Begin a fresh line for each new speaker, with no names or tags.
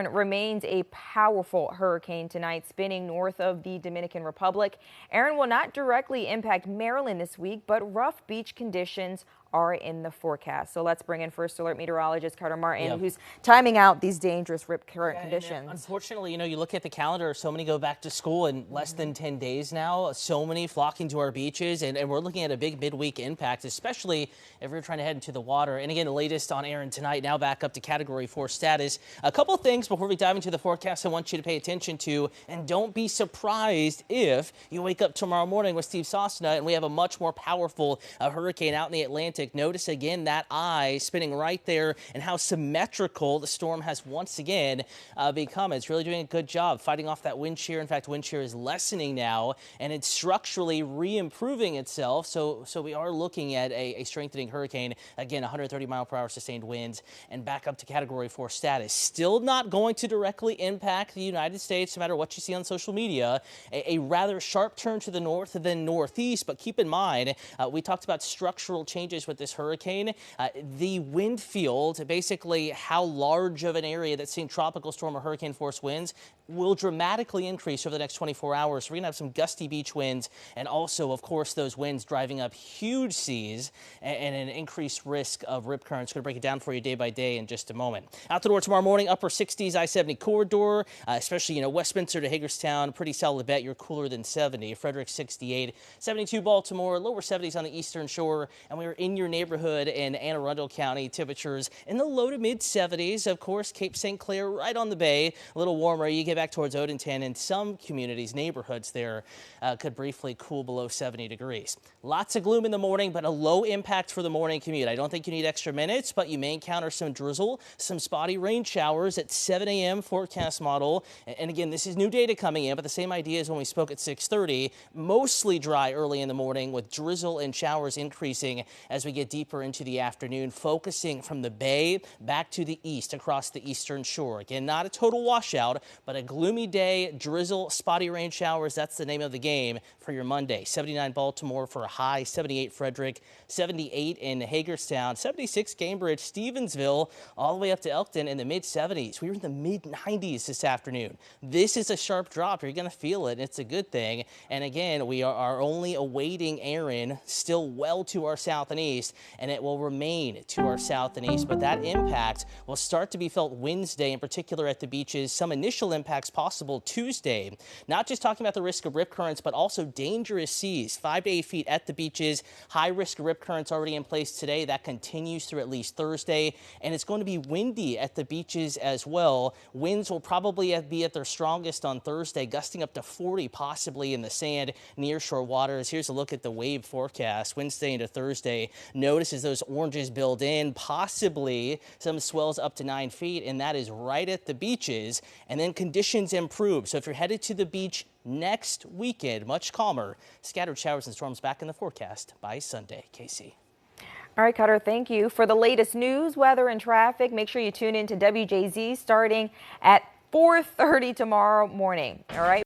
Remains a powerful hurricane tonight, spinning north of the Dominican Republic. Aaron will not directly impact Maryland this week, but rough beach conditions are in the forecast. So let's bring in First Alert meteorologist Carter Martin, who's timing out these dangerous rip current conditions.
Unfortunately, you look at the calendar, so many go back to school in less than 10 days now. So many flocking to our beaches, and we're looking at a big midweek impact, especially if you're trying to head into the water. And again, the latest on Aaron tonight, now back up to Category 4 status. A couple of things before we dive into the forecast I want you to pay attention to, and don't be surprised if you wake up tomorrow morning with Steve Sosna and we have a much more powerful hurricane out in the Atlantic. Notice again that eye spinning right there and how symmetrical the storm has once again become. It's really doing a good job fighting off that wind shear. In fact, wind shear is lessening now, and it's structurally re-improving itself. So we are looking at a strengthening hurricane. Again, 130-mile-per-hour sustained winds and back up to Category 4 status. Still not going to directly impact the United States, no matter what you see on social media. A rather sharp turn to the north than northeast, but keep in mind, we talked about structural changes with this hurricane. The wind field, basically how large of an area that's seeing tropical storm or hurricane force winds, will dramatically increase over the next 24 hours. We're going to have some gusty beach winds and also, of course, those winds driving up huge seas and an increased risk of rip currents. Going to break it down for you day by day in just a moment. Out the door tomorrow morning, upper 60s I-70 corridor, especially, Westminster to Hagerstown, pretty solid bet. You're cooler than 70. Frederick 68, 72 Baltimore, lower 70s on the eastern shore, and we are in your neighborhood in Anne Arundel County. Temperatures in the low to mid 70s. Of course, Cape St. Clair right on the bay, a little warmer. You get back towards Odenton, and some communities, neighborhoods there could briefly cool below 70 degrees. Lots of gloom in the morning, but a low impact for the morning commute. I don't think you need extra minutes, but you may encounter some drizzle, some spotty rain showers at 7 a.m. forecast model. And again, this is new data coming in, but the same idea as when we spoke at 6:30. Mostly dry early in the morning with drizzle and showers increasing as we get deeper into the afternoon, focusing from the bay back to the east across the eastern shore. Again, not a total washout, but a gloomy day, drizzle, spotty rain showers. That's the name of the game for your Monday. 79 Baltimore for a high, 78 Frederick, 78 in Hagerstown, 76 Cambridge, Stevensville, all the way up to Elkton in the mid 70s. We were in the mid 90s this afternoon. This is a sharp drop. You're going to feel it. It's a good thing. And again, we are only awaiting Aaron, still well to our south and east, and it will remain to our south and east. But that impact will start to be felt Wednesday, in particular at the beaches. Some initial impacts possible Tuesday. Not just talking about the risk of rip currents, but also dangerous seas, 5 to 8 feet at the beaches. High risk of rip currents already in place today. That continues through at least Thursday, and it's going to be windy at the beaches as well. Winds will probably be at their strongest on Thursday, gusting up to 40 possibly in the sand near shore waters. Here's a look at the wave forecast Wednesday into Thursday. Notice as those oranges build in, possibly some swells up to 9 feet, and that is right at the beaches. And then conditions improve. So if you're headed to the beach next weekend, much calmer. Scattered showers and storms back in the forecast by Sunday. Casey.
All right, Cutter, thank you. For the latest news, weather, and traffic, make sure you tune in to WJZ starting at 4:30 tomorrow morning. All right.